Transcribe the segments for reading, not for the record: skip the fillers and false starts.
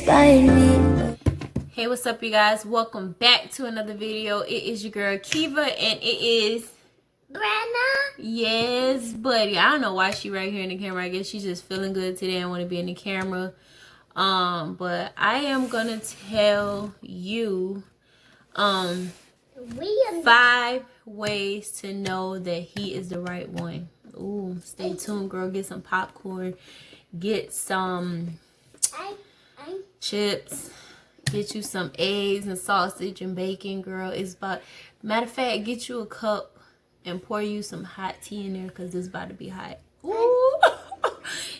inspired me. Hey, what's up, you guys? Welcome back to another video. It is your girl Kiva, and it is Brenna. Yes, buddy. I don't know why she right here in the camera. I guess she's just feeling good today and want to be in the camera. But I am gonna tell you 5 ways to know that he is the right one. Ooh, stay tuned, girl. Get some popcorn, get some chips, get you some eggs and sausage and bacon, girl. It's about, matter of fact, get you a cup and pour you some hot tea in there, because it's about to be hot. Ooh.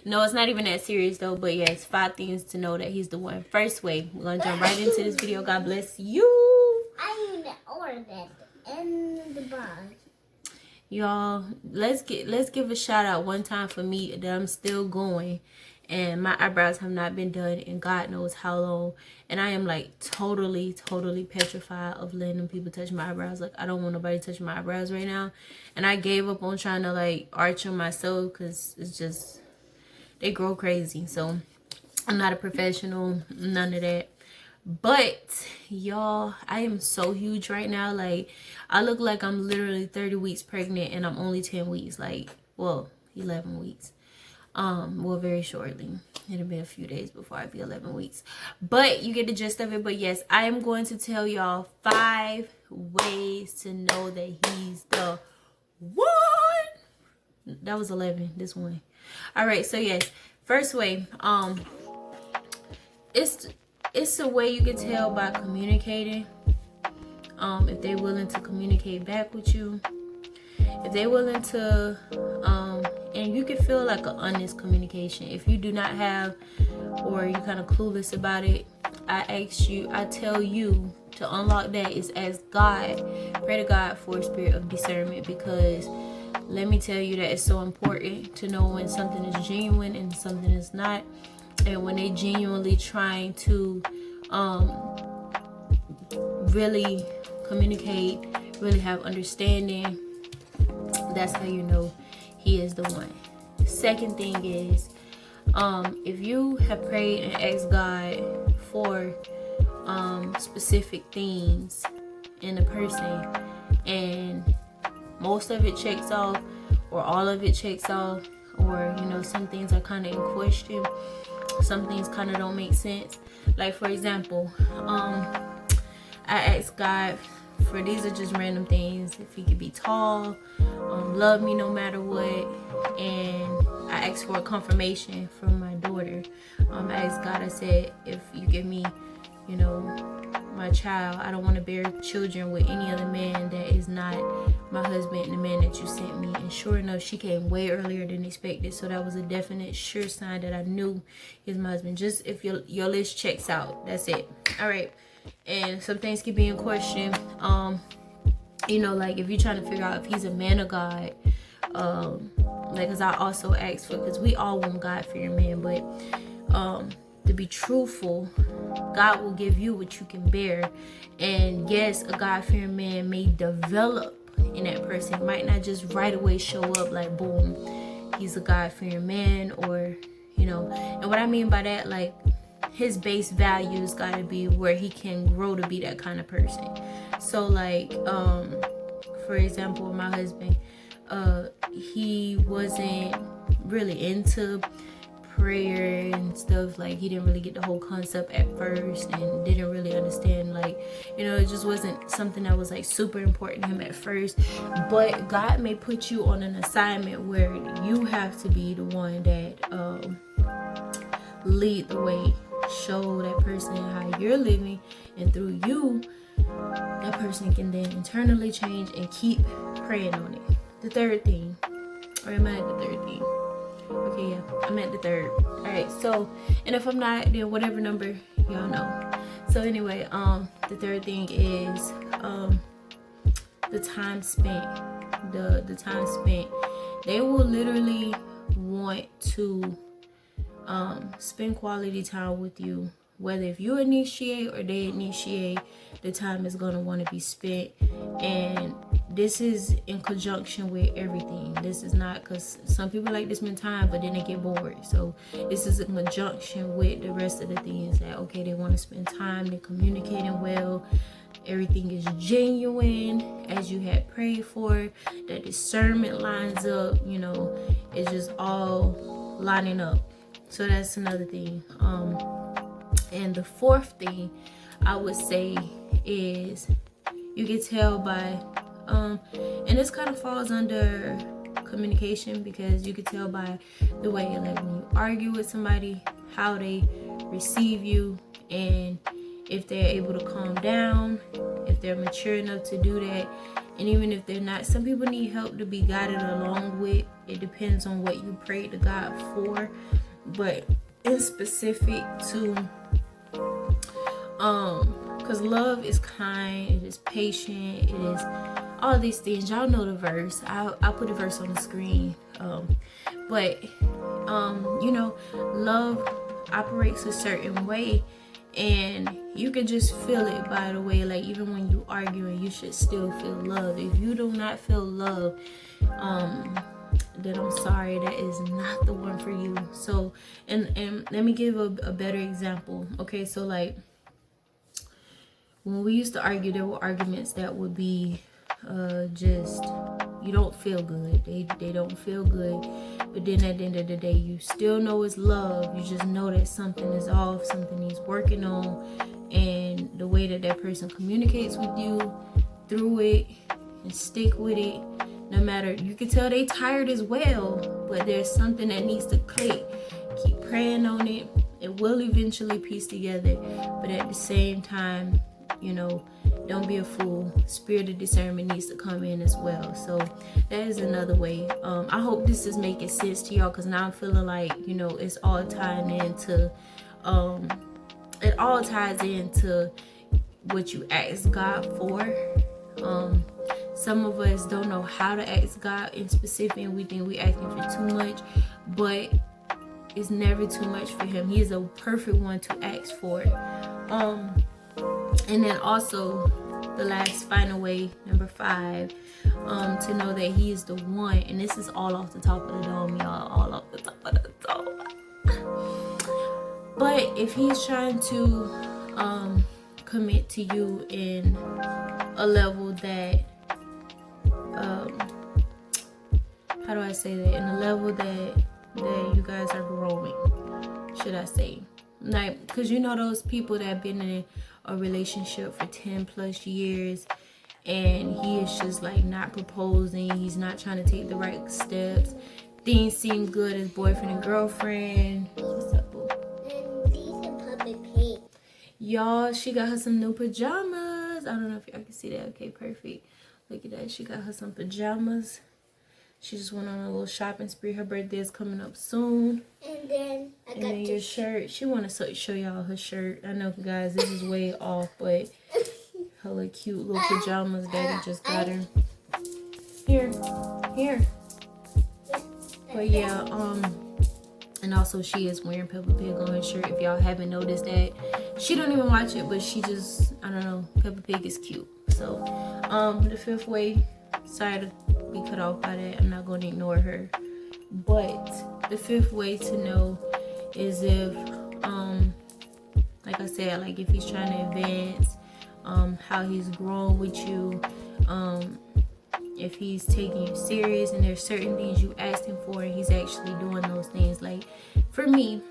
No, it's not even that serious though, but yes, 5 things to know that he's the one. First way, we're gonna jump right into this video. God bless you. I need to order that in the box. Y'all, let's give a shout out one time for me that I'm still going, and my eyebrows have not been done in God knows how long, and I am like totally petrified of letting them people touch my eyebrows. Like, I don't want nobody touching my eyebrows right now, and I gave up on trying to like arch them myself, because it's just, they grow crazy. So I'm not a professional, none of that. But y'all, I am so huge right now. Like, I look like I'm literally 30 weeks pregnant, and I'm only 10 weeks. Like, well, 11 weeks. Well, very shortly. It'll be a few days before I be 11 weeks. But you get the gist of it. But yes, I am going to tell y'all 5 ways to know that he's the one. That was 11, this one. All right, so yes, first way, it's a way you can tell by communicating. If they're willing to communicate back with you, if they're willing to, and you can feel like an honest communication. If you do not have, or you're kind of clueless about it, I tell you to unlock that is ask God, pray to God for a spirit of discernment, because let me tell you that it's so important to know when something is genuine and something is not. And when they genuinely trying to really communicate, really have understanding, that's how you know he is the one. Second thing is, if you have prayed and asked God for specific things in a person, and most of it checks off, or all of it checks off, or you know, some things are kind of in question, some things kind of don't make sense. Like, for example, I asked God for, these are just random things, if he could be tall, love me no matter what, and I asked for a confirmation from my daughter. I asked God, I said, if you give me, you know, my child, I don't want to bear children with any other man that is not my husband and the man that you sent me. And sure enough, she came way earlier than expected, so that was a definite sure sign that I knew he was my husband. Just if your list checks out, that's it. All right. And some things can be in question, you know, like if you're trying to figure out if he's a man of God, like, because I also asked for, because we all want God-fearing men, but to be truthful, God will give you what you can bear. And yes, a God-fearing man may develop in that person. It might not just right away show up like, boom, he's a God-fearing man, or, you know. And what I mean by that, like, his base values got to be where he can grow to be that kind of person. So, like, for example, my husband, he wasn't really into prayer and stuff. Like, he didn't really get the whole concept at first, and didn't really understand, like, you know, it just wasn't something that was like super important to him at first. But God may put you on an assignment where you have to be the one that lead the way, show that person how you're living, and through you, that person can then internally change, and keep praying on it. The third thing, or am I at the third thing? Okay, yeah, I'm at the third. All right, so, and if I'm not, then whatever number, y'all know. So anyway, the third thing is the time spent. The time spent. They will literally want to spend quality time with you whether if you initiate or they initiate, the time is going to want to be spent. And this is in conjunction with everything. This is not, because some people like to spend time but then they get bored. So this is in conjunction with the rest of the things that, okay, they want to spend time, they're communicating well, everything is genuine as you had prayed for, that discernment lines up, you know, it's just all lining up. So that's another thing. And the fourth thing I would say is, you can tell by and this kind of falls under communication, because you can tell by the way, like, when you argue with somebody, how they receive you, and if they're able to calm down, if they're mature enough to do that. And even if they're not, some people need help to be guided along with. It depends on what you pray to God for. But in specific to because love is kind, it is patient, it is all these things. Y'all know the verse. I'll put a verse on the screen. But you know, love operates a certain way, and you can just feel it by the way, like, even when you arguing, you should still feel love. If you do not feel love, then I'm sorry, that is not the one for you. So, and let me give a better example. Okay, so like, when we used to argue, there were arguments that would be just, you don't feel good. They don't feel good. But then at the end of the day, you still know it's love. You just know that something is off, something he's working on. And the way that that person communicates with you through it, and stick with it. No matter, you can tell they tired as well, but there's something that needs to click. Keep praying on it. It will eventually piece together. But at the same time, you know, don't be a fool. Spirit of discernment needs to come in as well. So that is another way. I hope this is making sense to y'all, because now I'm feeling like, you know, it's all tying into it all ties into what you ask God for. Some of us don't know how to ask God in specific, and we think we asking for too much, but it's never too much for him. He is a perfect one to ask for. And then also the last final way, number 5, to know that he is the one, and this is all off the top of the dome, y'all, all off the top of the dome. But if he's trying to commit to you in a level that how do I say that, in a level that you guys are growing, should I say, like, because you know those people that have been in a relationship for 10 plus years, and he is just like not proposing, he's not trying to take the right steps, things seem good as boyfriend and girlfriend. What's up, boo? And these are puppy pink. Y'all, she got her some new pajamas. I don't know if y'all can see that. Okay, perfect. Look at that. She got her some pajamas. She just went on a little shopping spree. Her birthday is coming up soon. And then I got your shirt. She want to show y'all her shirt. I know, guys, this is way off, but her little cute little pajamas Daddy just got her. Here. But yeah, and also she is wearing Peppa Pig on her shirt. If y'all haven't noticed that, she don't even watch it, but she just, I don't know, Peppa Pig is cute. So, the 5th way, sorry to be cut off by that. I'm not going to ignore her. But the 5th way to know is if, like I said, like if he's trying to advance, how he's growing with you, if he's taking you serious, and there's certain things you asked him for and he's actually doing those things. Like for me,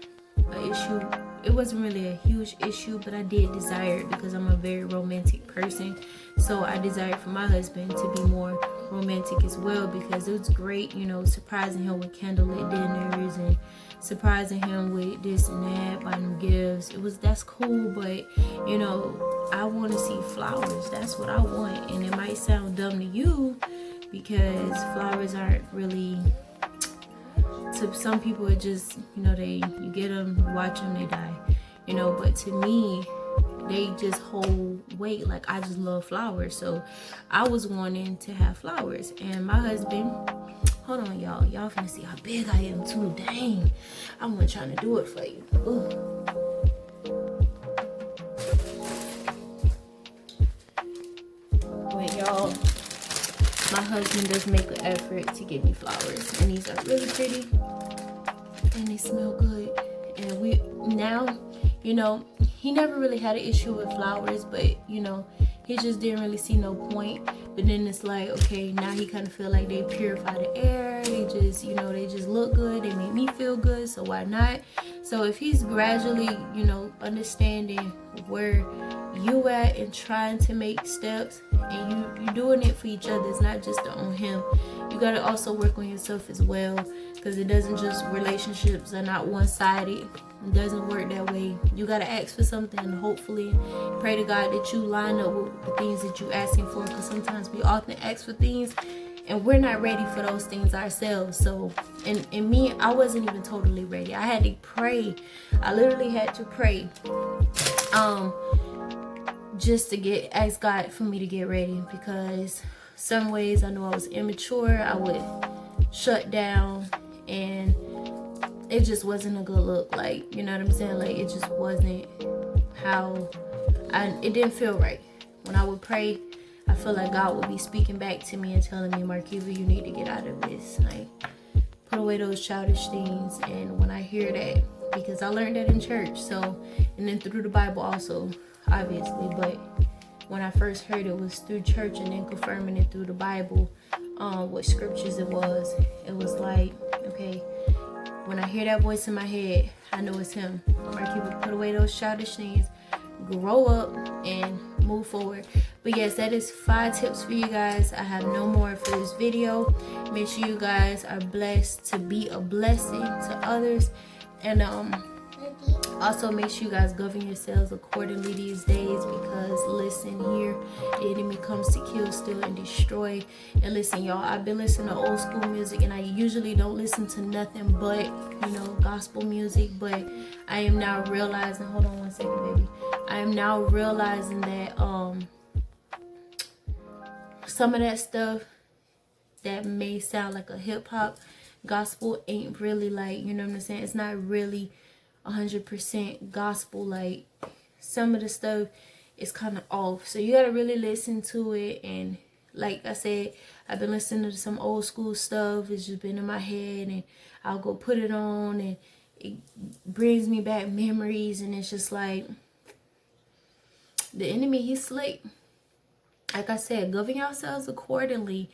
an issue, it wasn't really a huge issue, but I did desire it because I'm a very romantic person. So I desired for my husband to be more romantic as well, because it was great, you know, surprising him with candlelit dinners and surprising him with this and that, buying him gifts. That's cool, but you know, I want to see flowers. That's what I want. And it might sound dumb to you because flowers aren't really, to some people it just, you know, you get them, you watch them, they die, you know. But to me, they just hold weight. Like, I just love flowers, so I was wanting to have flowers. And my husband, hold on, y'all finna see how big I am too. Dang, I'm trying to do it for you. Ooh. y'all, my husband does make an effort to get me flowers, and these are really pretty and they smell good. And we now, you know, he never really had an issue with flowers, but you know, he just didn't really see no point. But then it's like, okay, now he kind of feel like they purify the air. They just, you know, they just look good. They make me feel good, so why not? So if he's gradually, you know, understanding where you at and trying to make steps, and you doing it for each other, it's not just on him. You gotta also work on yourself as well, because it doesn't just, relationships are not one-sided. It doesn't work that way. You gotta ask for something and hopefully pray to God that you line up with the things that you asking for, because sometimes we often ask for things and we're not ready for those things ourselves. So and me, I wasn't even totally ready. I had to pray. I literally had to pray just to ask God for me to get ready, because some ways I know I was immature. I would shut down, and it just wasn't a good look. Like, you know what I'm saying? Like, it just wasn't how it didn't feel right. When I would pray, I feel like God would be speaking back to me and telling me, Markiva, you need to get out of this. Like, put away those childish things. And when I hear that, because I learned that in church, so, and then through the Bible also, obviously, but when I first heard it was through church, and then confirming it through the Bible, what scriptures it was like, okay, when I hear that voice in my head, I know it's him. Markiva, put away those childish things, grow up, and move forward. But yes, that is 5 tips for you guys. I have no more for this video. Make sure you guys are blessed to be a blessing to others, and also make sure you guys govern yourselves accordingly these days, because listen here, the enemy comes to kill, steal, and destroy. And listen, y'all, I've been listening to old school music, and I usually don't listen to nothing but, you know, gospel music. But I am now realizing, hold on one second, baby. I am now realizing that some of that stuff that may sound like a hip-hop gospel ain't really, like, you know what I'm saying, it's not really 100% gospel. Like, some of the stuff is kind of off, so you gotta really listen to it. And like I said, I've been listening to some old school stuff. It's just been in my head, and I'll go put it on, and it brings me back memories. And it's just like, the enemy, he's slick. Like I said, govern yourselves accordingly.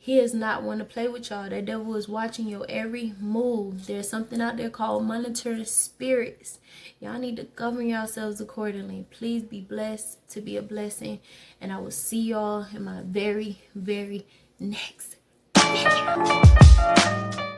He is not one to play with y'all. That devil is watching your every move. There's something out there called monitoring spirits. Y'all need to govern yourselves accordingly. Please be blessed to be a blessing. And I will see y'all in my very, very next video.